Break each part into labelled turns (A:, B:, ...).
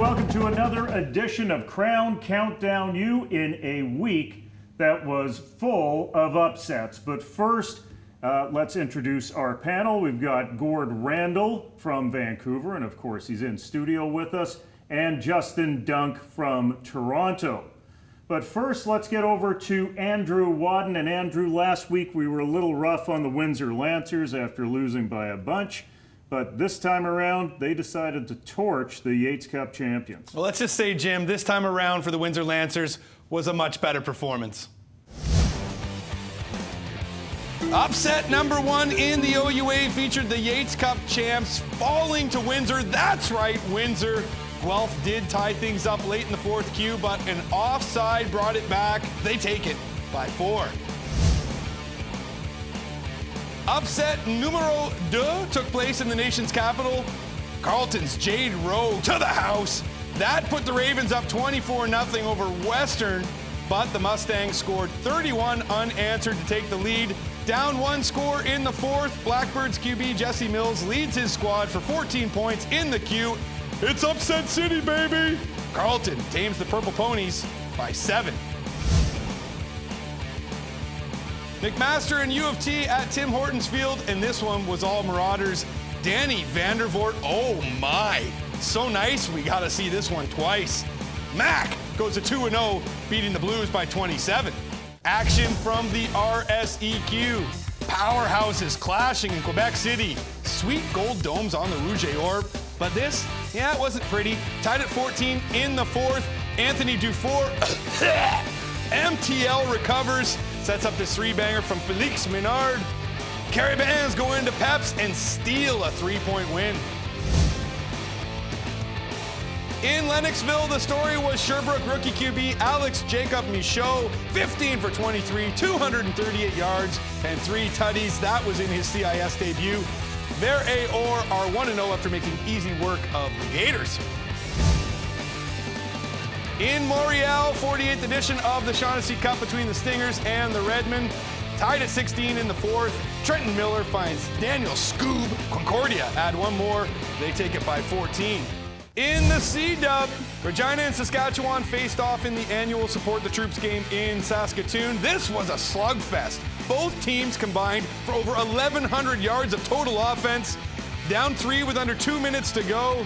A: welcome to another edition of Krown Countdown U in a week that was full of upsets. But first, let's introduce our panel. We've got Gord Randall from Vancouver, and of course he's in studio with us, and Justin Dunk from Toronto. But first, let's get over to Andrew Wadden. And Andrew, last week we were a little rough on the Windsor Lancers after losing by a bunch. But this time around, they decided to torch the Yates Cup champions.
B: Well, let's just say, Jim, this time around for the Windsor Lancers was a much better performance. Upset number one in the OUA featured the Yates Cup champs falling to Windsor. That's right, Windsor. Guelph did tie things up late in the fourth Q, but an offside brought it back. They take it by 4. Upset numero 2 took place in the nation's capital. Carleton's Jade Rowe to the house. That put the Ravens up 24-0 over Western, but the Mustangs scored 31 unanswered to take the lead. Down 1 score in the fourth. Blackbirds QB Jesse Mills leads his squad for 14 points in the Q. It's upset city, baby! Carleton tames the Purple Ponies by 7. McMaster and U of T at Tim Hortons Field, and this one was all Marauders. Danny Vandervoort, oh my, so nice, we gotta see this one twice. Mac goes to 2-0, beating the Blues by 27. Action from the RSEQ. Powerhouses clashing in Quebec City. Sweet gold domes on the Rouge et Or. But this, yeah, it wasn't pretty. Tied at 14 in the fourth. Anthony Dufour, MTL recovers. Sets up this 3-banger from Felix Menard. Carabins go into Peps and steal a 3-point win. In Lennoxville, the story was Sherbrooke rookie QB Alex Jacob Michaud, 15 for 23, 238 yards, and 3 tutties. That was in his CIS debut. Their AOR are 1-0 after making easy work of the Gators. In Montreal, 48th edition of the Shaughnessy Cup between the Stingers and the Redmen. Tied at 16 in the fourth. Trenton Miller finds Daniel Scoob. Concordia add 1 more. They take it by 14. In the C-Dub, Regina and Saskatchewan faced off in the annual Support the Troops game in Saskatoon. This was a slugfest. Both teams combined for over 1,100 yards of total offense. Down 3 with under 2 minutes to go.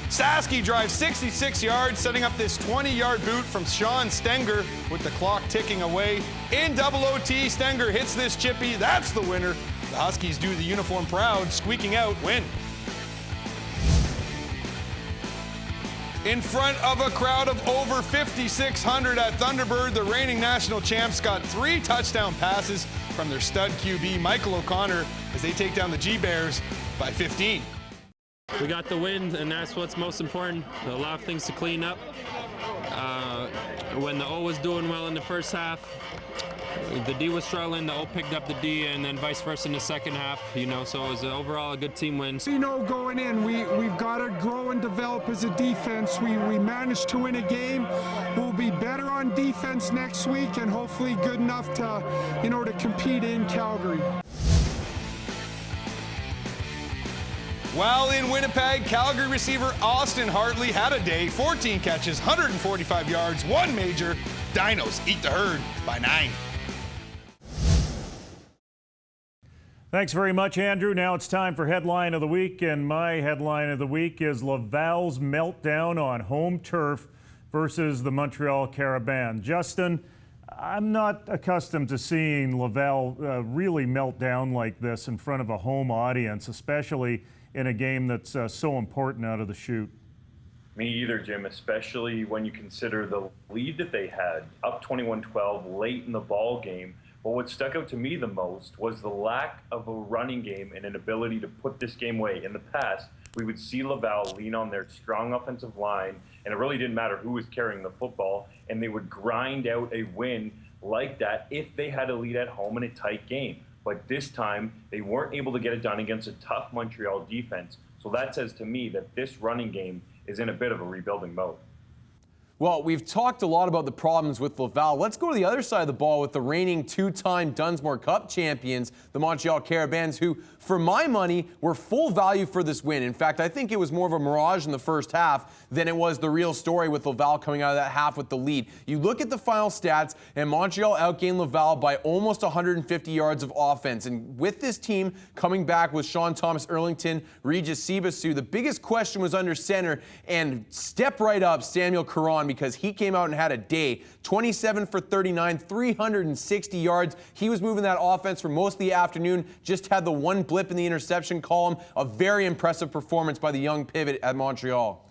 B: Sasky drives 66 yards, setting up this 20-yard boot from Sean Stenger with the clock ticking away. In double OT, Stenger hits this chippy. That's the winner. The Huskies do the uniform proud, squeaking out win. In front of a crowd of over 5,600 at Thunderbird, the reigning national champs got 3 touchdown passes from their stud QB, Michael O'Connor, as they take down the G-Bears by 15.
C: We got the win, and that's what's most important. A lot of things to clean up. When the O was doing well in the first half, the D was struggling, the O picked up the D, and then vice versa in the second half, so it was overall a good team win.
D: We know going in, we've got to grow and develop as a defense. We managed to win a game. We'll be better on defense next week, and hopefully good enough to, to compete in Calgary.
B: While in Winnipeg, Calgary receiver Austin Hartley had a day, 14 catches, 145 yards, 1 major. Dinos eat the herd by 9.
A: Thanks very much, Andrew. Now it's time for Headline of the Week, and my Headline of the Week is Laval's meltdown on home turf versus the Montreal Carabins. Justin, I'm not accustomed to seeing Laval really melt down like this in front of a home audience, especially in a game that's so important out of the chute.
E: Me either, Jim, especially when you consider the lead that they had, up 21-12 late in the ball game. But what stuck out to me the most was the lack of a running game and an ability to put this game away. In the past, we would see Laval lean on their strong offensive line, and it really didn't matter who was carrying the football, and they would grind out a win like that if they had a lead at home in a tight game. But this time, they weren't able to get it done against a tough Montreal defense. So that says to me that this running game is in a bit of a rebuilding mode.
F: Well, we've talked a lot about the problems with Laval. Let's go to the other side of the ball with the reigning two-time Dunsmore Cup champions, the Montreal Carabins, who, for my money, were full value for this win. In fact, I think it was more of a mirage in the first half than it was the real story with Laval coming out of that half with the lead. You look at the final stats, and Montreal outgained Laval by almost 150 yards of offense. And with this team coming back with Sean Thomas-Erlington, Regis Sibasu, the biggest question was under center, and step right up Samuel Krown, because he came out and had a day. 27 for 39, 360 yards. He was moving that offense for most of the afternoon, just had the one blip in the interception column. A very impressive performance by the young pivot at Montreal.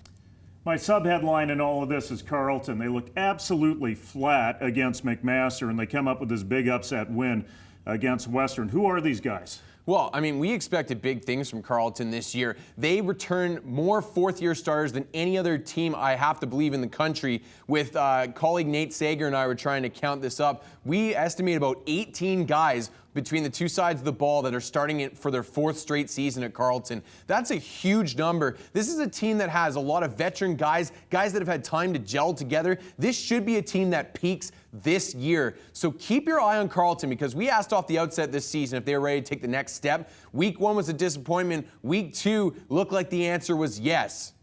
A: My sub-headline in all of this is Carleton. They looked absolutely flat against McMaster, and they come up with this big upset win against Western. Who are these guys?
F: Well, I mean, we expected big things from Carleton this year. They return more fourth-year starters than any other team, I have to believe, in the country. With colleague Nate Sager and I were trying to count this up. We estimate about 18 guys between the two sides of the ball that are starting it for their fourth straight season at Carleton. That's a huge number. This is a team that has a lot of veteran guys that have had time to gel together. This should be a team that peaks this year. So keep your eye on Carleton, because we asked off the outset this season if they were ready to take the next step. Week 1 was a disappointment. Week 2 looked like the answer was yes.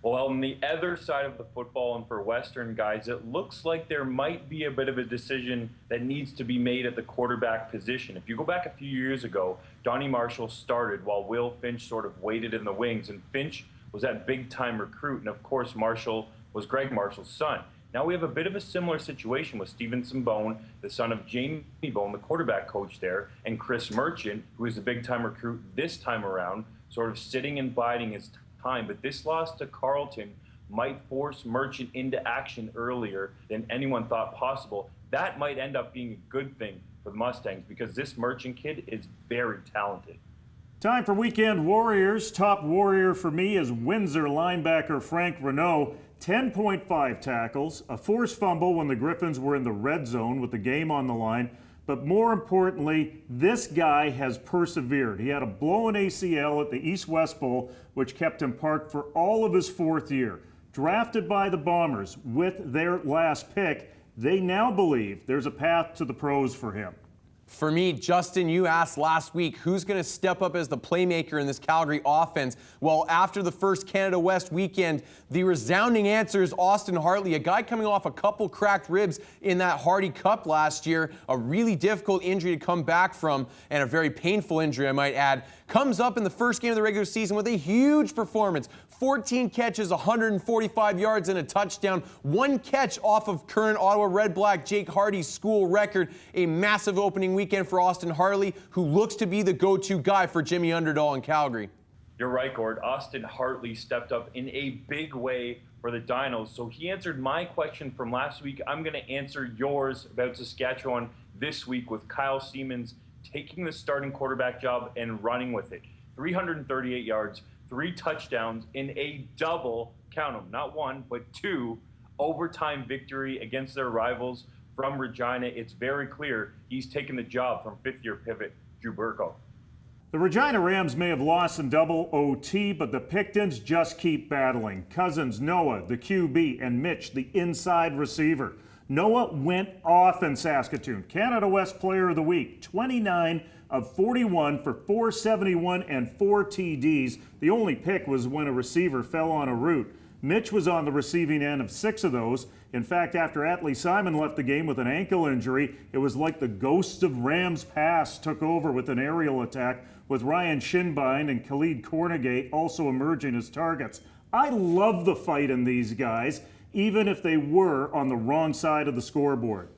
E: Well, on the other side of the football and for Western guys, it looks like there might be a bit of a decision that needs to be made at the quarterback position. If you go back a few years ago, Donnie Marshall started while Will Finch sort of waited in the wings, and Finch was that big-time recruit, and of course Marshall was Greg Marshall's son. Now we have a bit of a similar situation with Stevenson Bone, the son of Jamie Bone, the quarterback coach there, and Chris Merchant, who is the big-time recruit this time around, sort of sitting and biding his time. But this loss to Carleton might force Merchant into action earlier than anyone thought possible. That might end up being a good thing for the Mustangs, because this Merchant kid is very talented.
A: Time for Weekend Warriors. Top warrior for me is Windsor linebacker Frank Renault. 10.5 tackles, a forced fumble when the Griffins were in the red zone with the game on the line. But more importantly, this guy has persevered. He had a blown ACL at the East-West Bowl, which kept him parked for all of his fourth year. Drafted by the Bombers with their last pick, they now believe there's a path to the pros for him.
F: For me, Justin, you asked last week who's going to step up as the playmaker in this Calgary offense. Well, after the first Canada West weekend, the resounding answer is Austin Hartley, a guy coming off a couple cracked ribs in that Hardy Cup last year, a really difficult injury to come back from, and a very painful injury, I might add. Comes up in the first game of the regular season with a huge performance. 14 catches, 145 yards, and a touchdown. One catch off of current Ottawa Red Black Jake Hardy's school record. A massive opening weekend for Austin Hartley, who looks to be the go-to guy for Jimmy Underdahl in Calgary.
E: You're right, Gord. Austin Hartley stepped up in a big way for the Dinos. So he answered my question from last week. I'm going to answer yours about Saskatchewan this week with Kyle Siemens taking the starting quarterback job and running with it. 338 yards, 3 touchdowns in a double, count them, not one, but 2, overtime victory against their rivals from Regina. It's very clear he's taken the job from fifth-year pivot Drew Burko.
A: The Regina Rams may have lost in double OT, but the Pictons just keep battling. Cousins, Noah, the QB, and Mitch, the inside receiver. Noah went off in Saskatoon. Canada West Player of the Week, 29 of 41 for 471 and 4 TDs. The only pick was when a receiver fell on a route. Mitch was on the receiving end of 6 of those. In fact, after Atlee Simon left the game with an ankle injury, it was like the ghosts of Rams past took over with an aerial attack, with Ryan Shinbind and Khalid Cornegay also emerging as targets. I love the fight in these guys, even if they were on the wrong side of the scoreboard.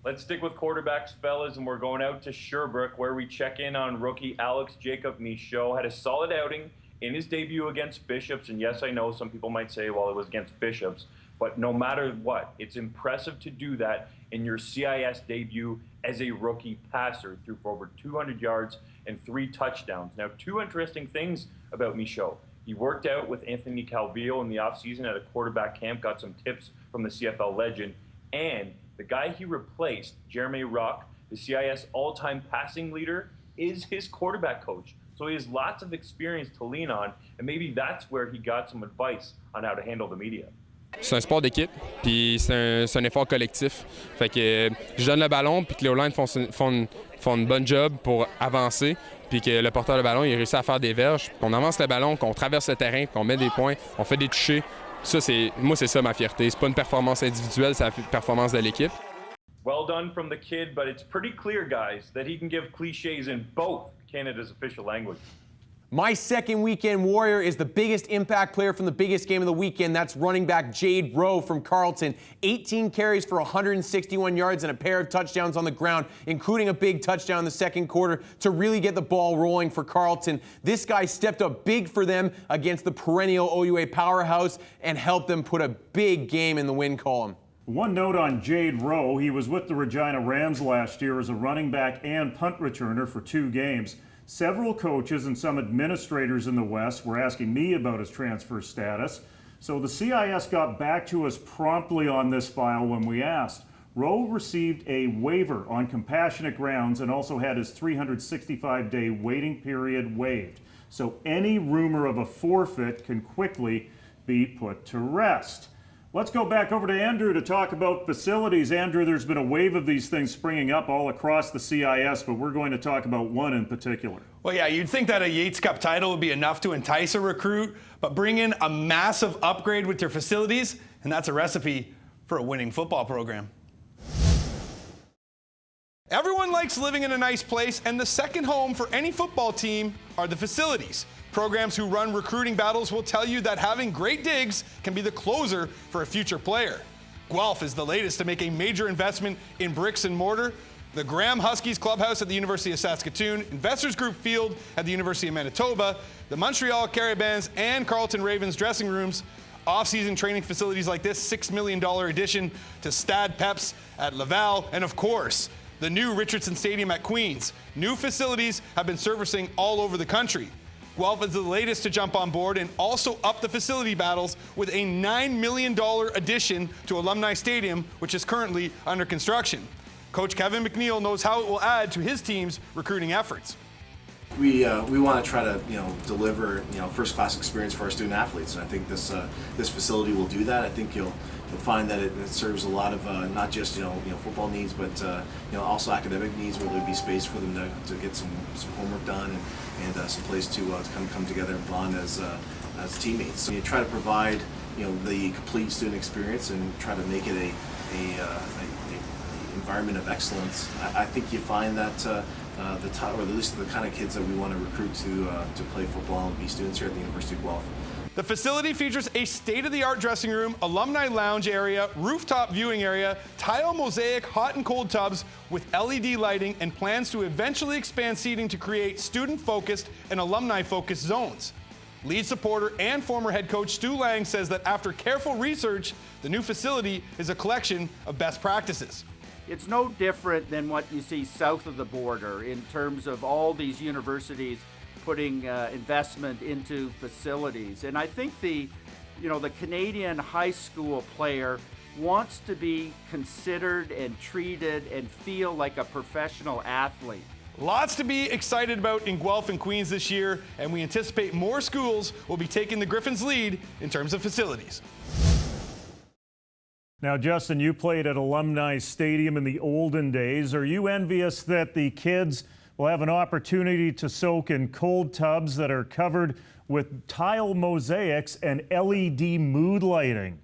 E: Let's stick with quarterbacks, fellas, and we're going out to Sherbrooke, where we check in on rookie Alex Jacob Michaud. Had a solid outing in his debut against Bishops, and yes, I know some people might say, well, it was against Bishops, but no matter what, it's impressive to do that in your CIS debut as a rookie passer. Threw for over 200 yards and 3 touchdowns. Now, 2 interesting things about Michaud. He worked out with Anthony Calvillo in the offseason at a quarterback camp, got some tips from the CFL legend, and the guy he replaced, Jeremy Rock, the CIS all-time passing leader, is his quarterback coach. So he has lots of experience to lean on, and maybe that's where he got some advice on how to handle the media.
C: C'est un sport d'équipe, puis c'est un effort collectif. Fait que je donne le ballon, puis que les O-line font une bonne job pour avancer, puis que le porteur de ballon il réussit à faire des verges, qu'on avance le ballon, qu'on traverse le terrain, qu'on met des points, on fait des touchés. Ça, moi, c'est ça ma fierté. C'est pas une performance individuelle, c'est la performance de l'équipe.
E: Well done from the kid, but it's pretty clear, guys, that he can give cliches in both Canada's official language.
F: My second weekend warrior is the biggest impact player from the biggest game of the weekend. That's running back Jade Rowe from Carleton. 18 carries for 161 yards and a pair of touchdowns on the ground, including a big touchdown in the second quarter to really get the ball rolling for Carleton. This guy stepped up big for them against the perennial OUA powerhouse and helped them put a big game in the win column.
A: One note on Jade Rowe, he was with the Regina Rams last year as a running back and punt returner for 2 games. Several coaches and some administrators in the West were asking me about his transfer status, so the CIS got back to us promptly on this file when we asked. Rowe received a waiver on compassionate grounds and also had his 365-day waiting period waived, so any rumor of a forfeit can quickly be put to rest. Let's go back over to Andrew to talk about facilities. Andrew, there's been a wave of these things springing up all across the CIS, but we're going to talk about one in particular.
B: Well, yeah, you'd think that a Yates Cup title would be enough to entice a recruit, but bring in a massive upgrade with your facilities, and that's a recipe for a winning football program. Everyone likes living in a nice place, and the second home for any football team are the facilities. Programs who run recruiting battles will tell you that having great digs can be the closer for a future player. Guelph is the latest to make a major investment in bricks and mortar. The Graham Huskies Clubhouse at the University of Saskatoon, Investors Group Field at the University of Manitoba, the Montreal Carabins and Carleton Ravens dressing rooms, off-season training facilities like this $6 million addition to Stade Peps at Laval, and of course, the new Richardson Stadium at Queens. New facilities have been surfacing all over the country. Guelph is the latest to jump on board and also up the facility battles with a $9 million addition to Alumni Stadium, which is currently under construction. Coach Kevin McNeil knows how it will add to his team's recruiting efforts.
G: We want to try to deliver first-class experience for our student athletes, and I think this facility will do that. I think you'll find that it serves a lot of not just football needs, but also academic needs, where there'll be space for them to get some homework done and some place to come together and bond as teammates. So you try to provide the complete student experience and try to make it a environment of excellence. I think you find that or at least the kind of kids that we want to recruit to play football and be students here at the University of Guelph.
B: The facility features a state-of-the-art dressing room, alumni lounge area, rooftop viewing area, tile mosaic hot and cold tubs with LED lighting, and plans to eventually expand seating to create student-focused and alumni-focused zones. Lead supporter and former head coach Stu Lang says that after careful research, the new facility is a collection of best practices.
H: It's no different than what you see south of the border in terms of all these universities putting investment into facilities. And I think the Canadian high school player wants to be considered and treated and feel like a professional athlete.
B: Lots to be excited about in Guelph and Queens this year, and we anticipate more schools will be taking the Griffins' lead in terms of facilities.
A: Now, Justin, you played at Alumni Stadium in the olden days. Are you envious that the kids will have an opportunity to soak in cold tubs that are covered with tile mosaics and LED mood lighting?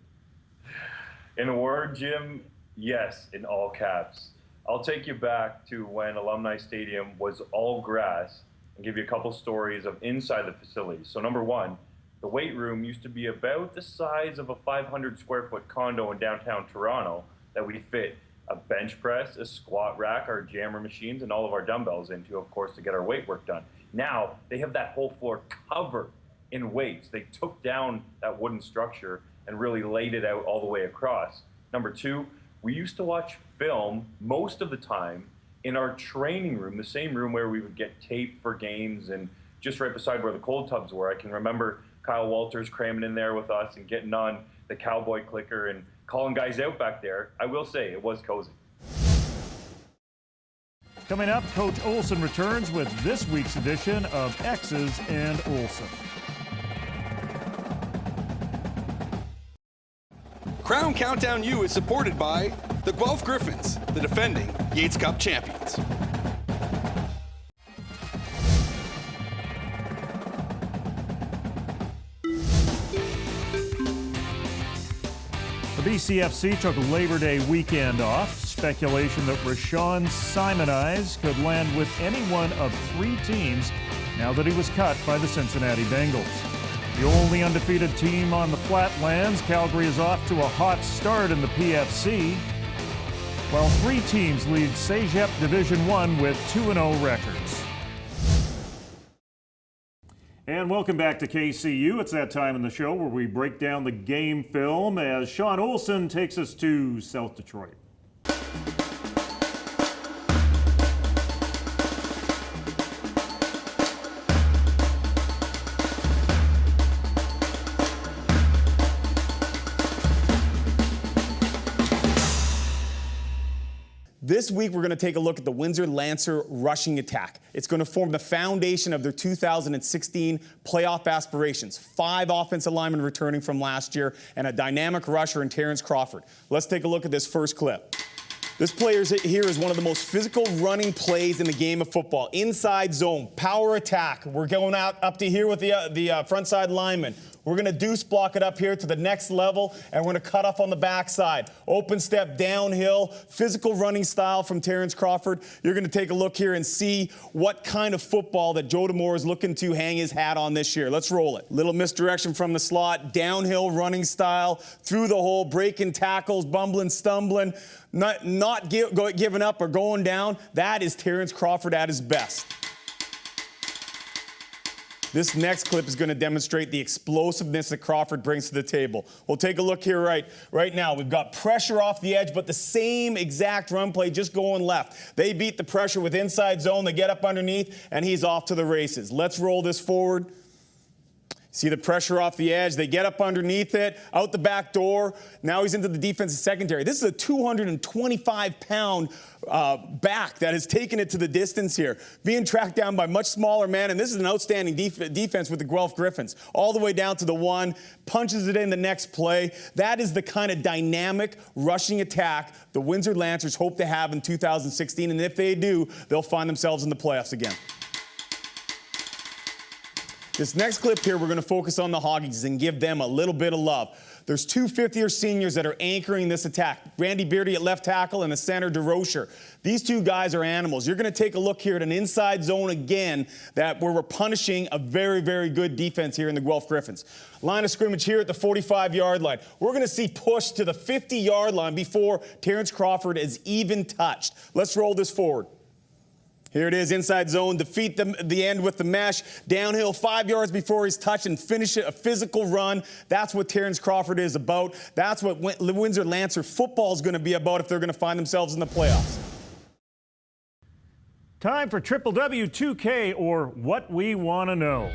E: In a word, Jim, yes, in all caps. I'll take you back to when Alumni Stadium was all grass and give you a couple stories of inside the facilities. So number one, the weight room used to be about the size of a 500 square foot condo in downtown Toronto that we fit a bench press, a squat rack, our jammer machines, and all of our dumbbells into, of course, to get our weight work done. Now, they have that whole floor covered in weights. They took down that wooden structure and really laid it out all the way across. Number two, we used to watch film most of the time in our training room, the same room where we would get tape for games and just right beside where the cold tubs were. I can remember Kyle Walters cramming in there with us and getting on the cowboy clicker and calling guys out back there. I will say, it was cozy.
A: Coming up, Coach Olson returns with this week's edition of X's and Olson.
B: Krown Countdown U is supported by the Guelph Griffins, the defending Yates Cup champions.
A: The BCFC took Labor Day weekend off. Speculation that Rashawn Simonides could land with any one of 3 teams now that he was cut by the Cincinnati Bengals. The only undefeated team on the Flatlands, Calgary is off to a hot start in the PFC, while 3 teams lead Sept Division 1 with 2-0 records. And welcome back to KCU. It's that time in the show where we break down the game film as Sean Olson takes us to South Detroit.
I: This week, we're going to take a look at the Windsor-Lancer rushing attack. It's going to form the foundation of their 2016 playoff aspirations. 5 offensive linemen returning from last year and a dynamic rusher in Terrence Crawford. Let's take a look at this first clip. This player here is one of the most physical running plays in the game of football. Inside zone, power attack. We're going out up to here with the front side lineman. We're going to deuce block it up here to the next level, and we're going to cut off on the backside. Open step, downhill, physical running style from Terrence Crawford. You're going to take a look here and see what kind of football that Joe D'Amore is looking to hang his hat on this year. Let's roll it. Little misdirection from the slot, downhill running style, through the hole, breaking tackles, bumbling, stumbling, not giving up or going down. That is Terrence Crawford at his best. This next clip is going to demonstrate the explosiveness that Crawford brings to the table. We'll take a look here right now. We've got pressure off the edge, but the same exact run play just going left. They beat the pressure with inside zone. They get up underneath, and he's off to the races. Let's roll this forward. See the pressure off the edge. They get up underneath it, out the back door. Now he's into the defensive secondary. This is a 225-pound back that has taken it to the distance here, being tracked down by much smaller men, and this is an outstanding defense with the Guelph Griffins. All the way down to the 1, punches it in the next play. That is the kind of dynamic rushing attack the Windsor Lancers hope to have in 2016, and if they do, they'll find themselves in the playoffs again. This next clip here, we're going to focus on the Hoggies and give them a little bit of love. There's 2 fifth-year seniors that are anchoring this attack. Randy Beardy at left tackle and the center, DeRocher. These 2 guys are animals. You're going to take a look here at an inside zone again where we're punishing a very, very good defense here in the Guelph Griffins. Line of scrimmage here at the 45-yard line. We're going to see push to the 50-yard line before Terrence Crawford is even touched. Let's roll this forward. Here it is, inside zone, defeat the end with the mesh, downhill 5 yards before he's touched and finish it, a physical run. That's what Terrence Crawford is about. That's what Windsor Lancer football is going to be about if they're going to find themselves in the playoffs.
A: Time for Triple W 2K, or What We Want to Know.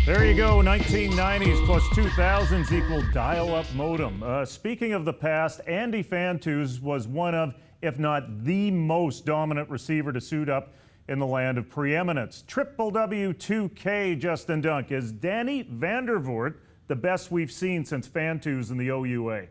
A: There you go, 1990s plus 2000s equal dial-up modem. Speaking of the past, Andy Fantus was one of, if not the most dominant receiver to suit up in the land of preeminence. Triple W 2K, Justin Dunk, is Danny Vandervoort the best we've seen since Fantus in the OUA?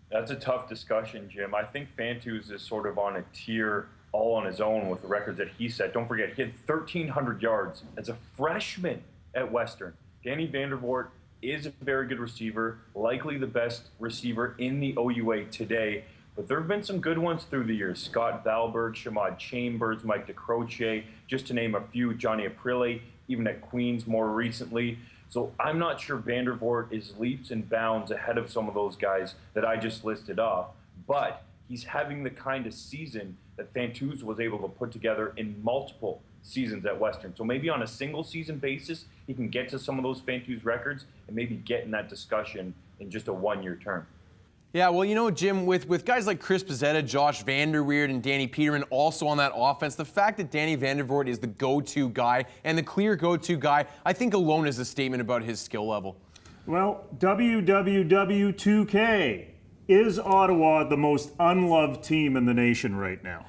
E: That's a tough discussion, Jim. I think Fantus is sort of on a tier all on his own with the records that he set. Don't forget, he had 1,300 yards as a freshman at Western. Danny Vandervoort is a very good receiver, likely the best receiver in the OUA today. But there have been some good ones through the years. Scott Valberg, Shamad Chambers, Mike DeCroce, just to name a few, Johnny Aprile, even at Queens more recently. So I'm not sure Vandervoort is leaps and bounds ahead of some of those guys that I just listed off. But he's having the kind of season that Fantus was able to put together in multiple seasons at Western. So maybe on a single season basis, he can get to some of those Fantus records and maybe get in that discussion in just a one-year term.
F: Yeah, well, you know, Jim, with guys like Chris Pizzetta, Josh Vanderweerd, and Danny Peterman also on that offense, the fact that Danny Vandervoort is the go-to guy and the clear go-to guy, I think alone is a statement about his skill level.
A: Well, WWW2K, is Ottawa the most unloved team in the nation right now?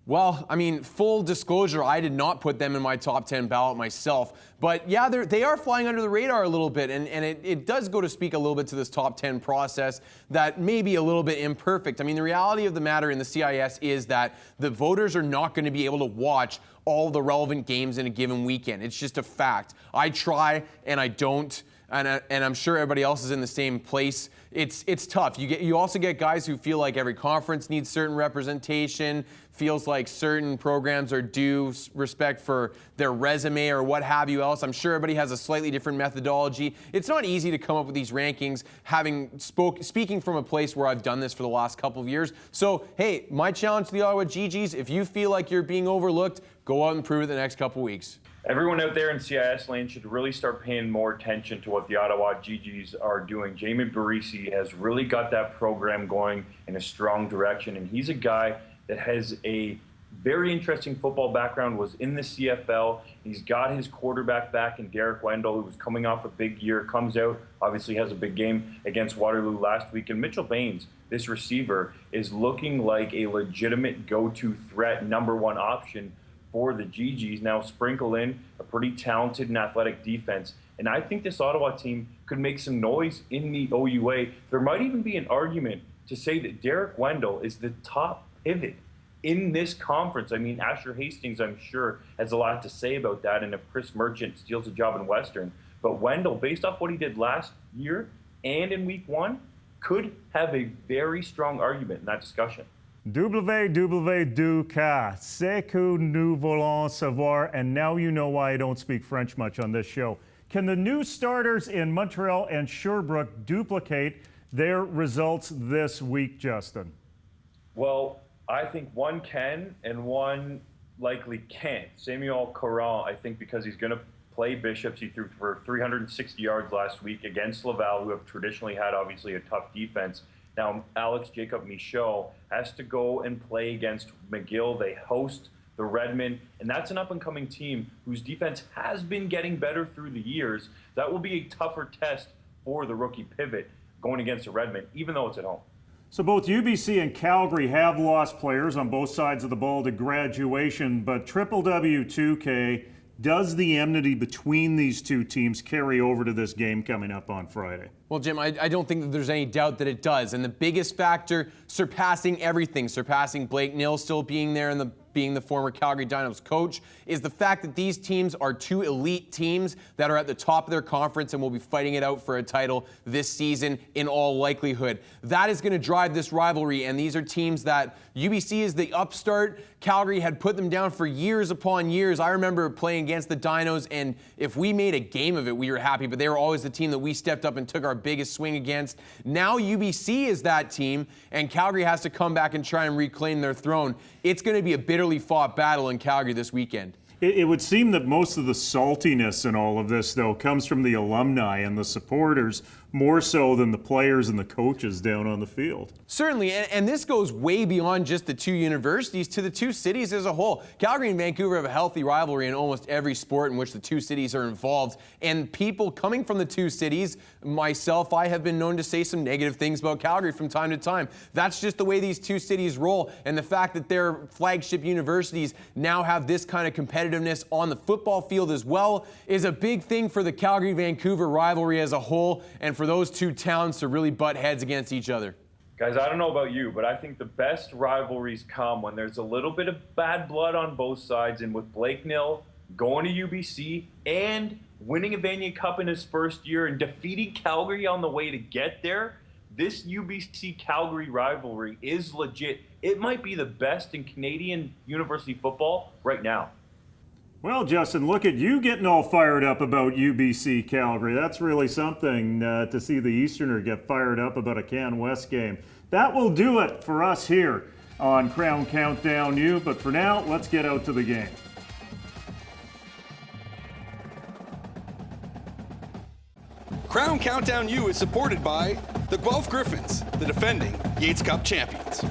F: Well, I mean, full disclosure, I did not put them in my top 10 ballot myself. But yeah, they are flying under the radar a little bit, and it does go to speak a little bit to this top 10 process that may be a little bit imperfect. I mean, the reality of the matter in the CIS is that the voters are not going to be able to watch all the relevant games in a given weekend. It's just a fact. I try, and I don't. And I'm sure everybody else is in the same place. It's tough. You also get guys who feel like every conference needs certain representation, feels like certain programs are due respect for their resume or what have you else. I'm sure everybody has a slightly different methodology. It's not easy to come up with these rankings, speaking from a place where I've done this for the last couple of years. So, hey, my challenge to the Ottawa GGs, if you feel like you're being overlooked, go out and prove it the next couple weeks.
E: Everyone out there in CIS lane should really start paying more attention to what the Ottawa GGs are doing. Jamie Barisi has really got that program going in a strong direction, and he's a guy that has a very interesting football background, was in the CFL. He's got his quarterback back in Derek Wendell, who was coming off a big year, comes out, obviously has a big game against Waterloo last week. And Mitchell Baines, this receiver, is looking like a legitimate go-to threat, number one option for the GGs. Now sprinkle in a pretty talented and athletic defense. And I think this Ottawa team could make some noise in the OUA. There might even be an argument to say that Derek Wendell is the top pivot in this conference. I mean, Asher Hastings, I'm sure, has a lot to say about that, and if Chris Merchant steals a job in Western. But Wendell, based off what he did last year and in week one, could have a very strong argument in that discussion.
A: www.duca, c'est que nous voulons savoir, and now you know why I don't speak French much on this show. Can the new starters in Montreal and Sherbrooke duplicate their results this week, Justin?
E: Well, I think one can and one likely can't. Samuel Caron, I think, because he's going to play Bishops. He threw for 360 yards last week against Laval, who have traditionally had, obviously, a tough defense. Now, Alex Jacob Michaud has to go and play against McGill. They host the Redmen, and that's an up-and-coming team whose defense has been getting better through the years. That will be a tougher test for the rookie pivot going against the Redmen, even though it's at home.
A: So both UBC and Calgary have lost players on both sides of the ball to graduation, but Triple W2K, does the enmity between these two teams carry over to this game coming up on Friday?
F: Well, Jim, I don't think that there's any doubt that it does. And the biggest factor, surpassing everything, surpassing Blake Nill still being there and being the former Calgary Dynamos coach, is the fact that these teams are two elite teams that are at the top of their conference and will be fighting it out for a title this season in all likelihood. That is going to drive this rivalry, and these are teams that UBC is the upstart. Calgary had put them down for years upon years. I remember playing against the Dinos, and if we made a game of it, we were happy, but they were always the team that we stepped up and took our biggest swing against. Now UBC is that team, and Calgary has to come back and try and reclaim their throne. It's going to be a bitterly fought battle in Calgary this weekend.
A: It would seem that most of the saltiness in all of this, though, comes from the alumni and the supporters, more so than the players and the coaches down on the field.
F: Certainly, and this goes way beyond just the two universities to the two cities as a whole. Calgary and Vancouver have a healthy rivalry in almost every sport in which the two cities are involved. And people coming from the two cities, myself, I have been known to say some negative things about Calgary from time to time. That's just the way these two cities roll. And the fact that their flagship universities now have this kind of competitiveness on the football field as well is a big thing for the Calgary-Vancouver rivalry as a whole, and for those two towns to really butt heads against each other.
E: Guys, I don't know about you, but I think the best rivalries come when there's a little bit of bad blood on both sides. And with Blake Nill going to UBC and winning a Vanier Cup in his first year and defeating Calgary on the way to get there, this UBC-Calgary rivalry is legit. It might be the best in Canadian university football right now.
A: Well, Justin, look at you getting all fired up about UBC Calgary. That's really something to see the Easterner get fired up about a Can West game. That will do it for us here on Krown Countdown U. But for now, let's get out to the game.
B: Krown Countdown U is supported by the Guelph Griffins, the defending Yates Cup champions.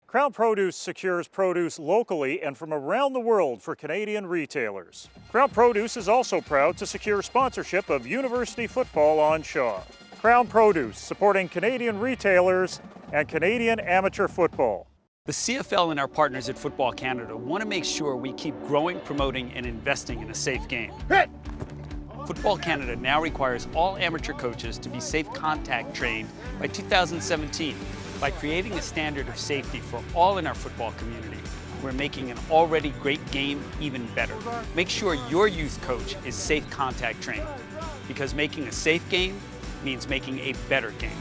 A: Krown Produce secures produce locally and from around the world for Canadian retailers. Krown Produce is also proud to secure sponsorship of University football on Shaw. Krown Produce, supporting Canadian retailers and Canadian amateur football.
J: The CFL and our partners at Football Canada want to make sure we keep growing, promoting, and investing in a safe game. Football Canada now requires all amateur coaches to be safe contact trained by 2017. By creating a standard of safety for all in our football community, we're making an already great game even better. Make sure your youth coach is safe contact trained, because making a safe game means making a better game.